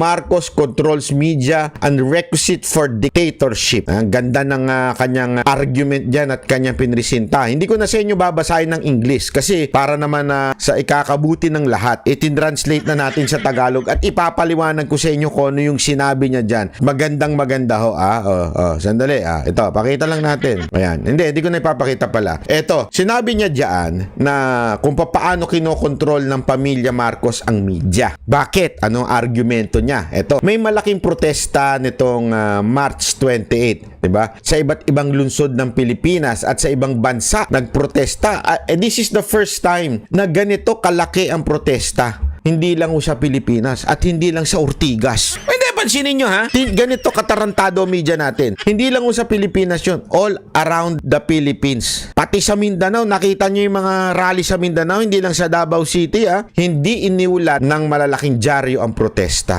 Marcos controls media and requisite for dictatorship. Ang ganda ng kanyang argument dyan at kanyang pinresinta. Hindi ko na sa inyo babasahin ng English kasi para naman sa ikakabuti ng lahat, itin-translate na natin sa Tagalog at ipapaliwanag ko sa inyo kung ano yung sinabi niya dyan. Magandang maganda ho. Sandali. Ito, pakita lang natin. Ayan. Hindi ko na ipapakita pala. Ito, sinabi niya dyan na kung paano kinokontrol ng pamilya Marcos ang media. Bakit? Anong argumento niya? Ito, may malaking protesta nitong March 28, 'di ba? Sa iba't ibang lungsod ng Pilipinas at sa ibang bansa nagprotesta. This is the first time na ganito kalaki ang protesta. Hindi lang sa Pilipinas at hindi lang sa Ortigas. Hindi, pansinin nyo ha. Ganito katarantado media natin. Hindi lang sa Pilipinas yun. All around the Philippines. Pati sa Mindanao, nakita nyo yung mga rally sa Mindanao, hindi lang sa Davao City ha. Hindi iniulat ng malalaking dyaryo ang protesta.